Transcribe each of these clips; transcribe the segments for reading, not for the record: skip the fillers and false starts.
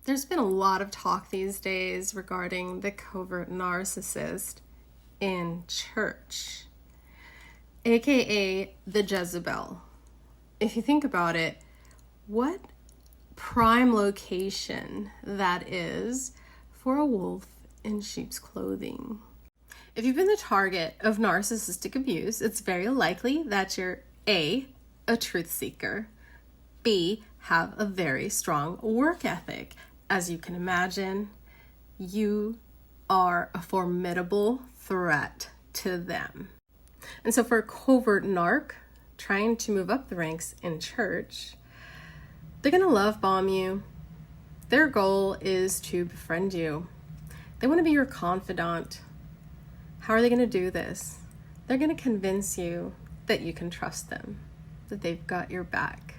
There's been a lot of talk these days regarding the covert narcissist in church, aka the Jezebel. If you think about it, what prime location that is for a wolf in sheep's clothing. If you've been the target of narcissistic abuse, it's very likely that you're A, a truth seeker, B, have a very strong work ethic. As you can imagine, you are a formidable threat to them. And so for a covert narc trying to move up the ranks in church, they're going to love bomb you. Their goal is to befriend you. They want to be your confidant. How are they going to do this? They're going to convince you that you can trust them, that they've got your back.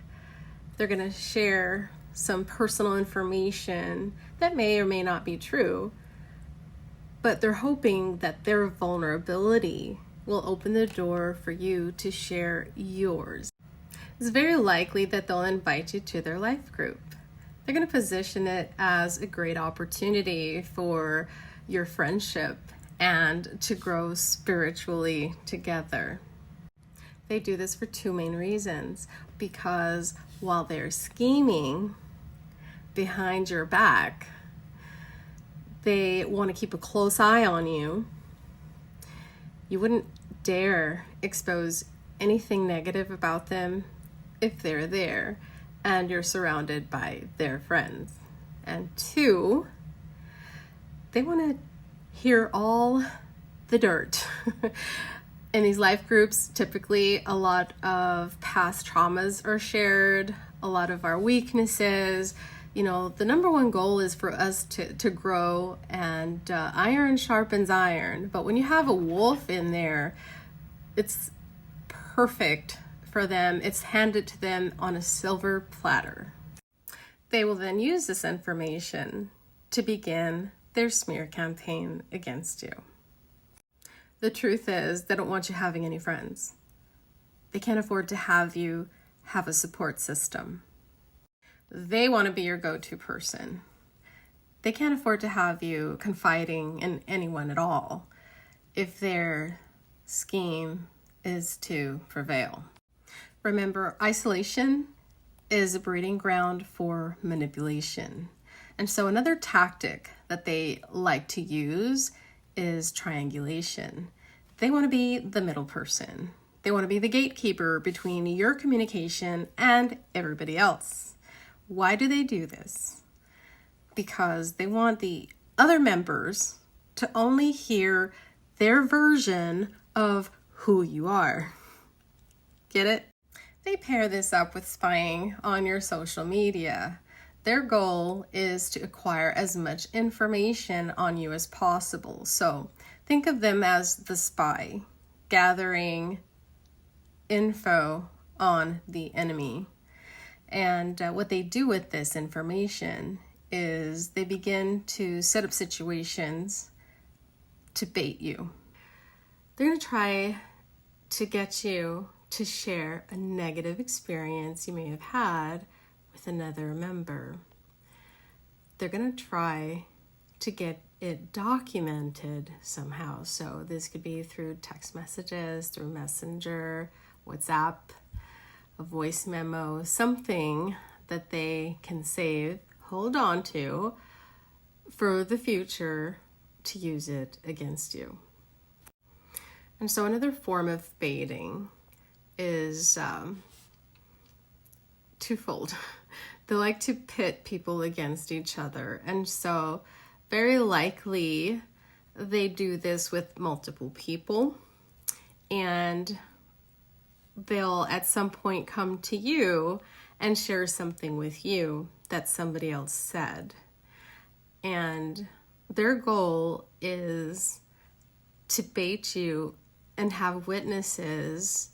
They're going to share some personal information that may or may not be true, but they're hoping that their vulnerability will open the door for you to share yours. It's very likely that they'll invite you to their life group. They're going to position it as a great opportunity for your friendship and to grow spiritually together. They do this for two main reasons. Because while they're scheming behind your back, they want to keep a close eye on you. You wouldn't dare expose anything negative about them if they're there and you're surrounded by their friends. And two, they want to hear all the dirt. In these life groups, typically a lot of past traumas are shared, a lot of our weaknesses. You know, the number one goal is for us to grow, and iron sharpens iron. But when you have a wolf in there, it's perfect for them. It's handed to them on a silver platter. They will then use this information to begin their smear campaign against you. The truth is, they don't want you having any friends. They can't afford to have you have a support system. They want to be your go-to person. They can't afford to have you confiding in anyone at all if their scheme is to prevail. Remember, isolation is a breeding ground for manipulation. And so another tactic that they like to use is triangulation. They want to be the middle person. They want to be the gatekeeper between your communication and everybody else. Why do they do this? Because they want the other members to only hear their version of who you are. Get it? They pair this up with spying on your social media. Their goal is to acquire as much information on you as possible. So think of them as the spy, gathering info on the enemy. And what they do with this information is they begin to set up situations to bait you. They're going to try to get you to share a negative experience you may have had with another member. They're going to try to get it documented somehow. So this could be through text messages, through Messenger, WhatsApp, a voice memo, something that they can save, hold on to for the future to use it against you. And so another form of baiting is twofold. They like to pit people against each other. And so very likely they do this with multiple people, and they'll at some point come to you and share something with you that somebody else said. And their goal is to bait you and have witnesses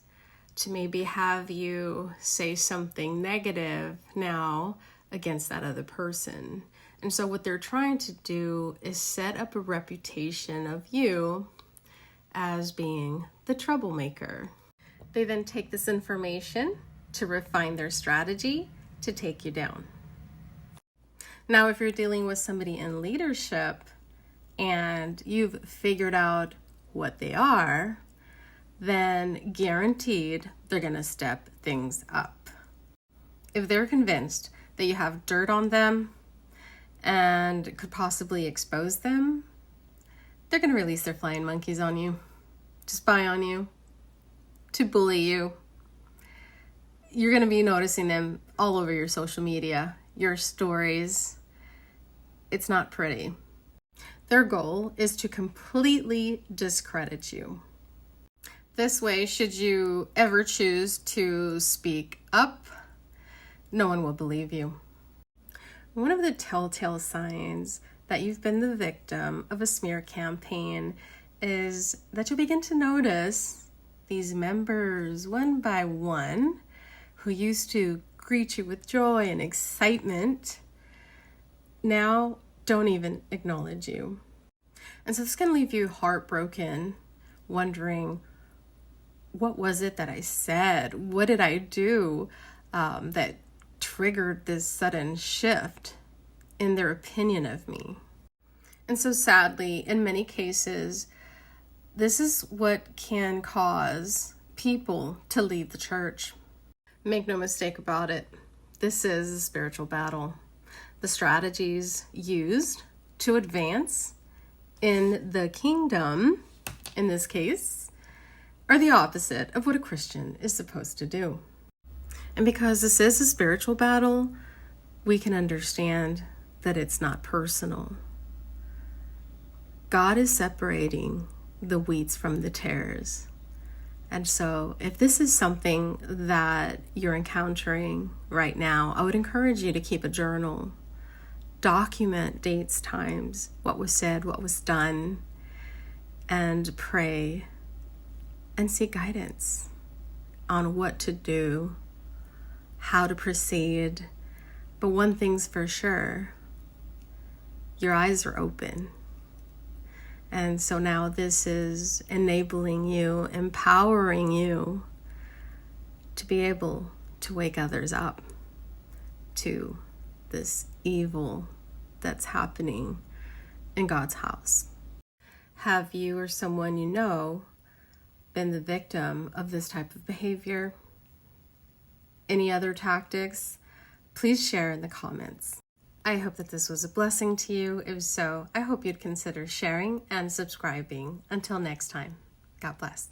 to maybe have you say something negative now against that other person. And so what they're trying to do is set up a reputation of you as being the troublemaker. They then take this information to refine their strategy to take you down. Now, if you're dealing with somebody in leadership and you've figured out what they are, then guaranteed they're going to step things up. If they're convinced that you have dirt on them and could possibly expose them, they're going to release their flying monkeys on you, to spy on you, to bully you. You're going to be noticing them all over your social media, your stories. It's not pretty. Their goal is to completely discredit you. This way, should you ever choose to speak up, no one will believe you. One of the telltale signs that you've been the victim of a smear campaign is that you'll begin to notice these members, one by one, who used to greet you with joy and excitement, now don't even acknowledge you. And so this can leave you heartbroken, wondering, what was it that I said? What did I do that triggered this sudden shift in their opinion of me? And so sadly, in many cases, this is what can cause people to leave the church. Make no mistake about it. This is a spiritual battle. The strategies used to advance in the kingdom, in this case, are the opposite of what a Christian is supposed to do. And because this is a spiritual battle, we can understand that it's not personal. God is separating the wheats from the tares. And so if this is something that you're encountering right now, I would encourage you to keep a journal. Document dates, times, what was said, what was done, and pray and seek guidance on what to do, how to proceed. But one thing's for sure, your eyes are open. And so now this is enabling you, empowering you to be able to wake others up to this evil that's happening in God's house. Have you or someone you know been the victim of this type of behavior? Any other tactics? Please share in the comments. I hope that this was a blessing to you. If so, I hope you'd consider sharing and subscribing. Until next time, God bless.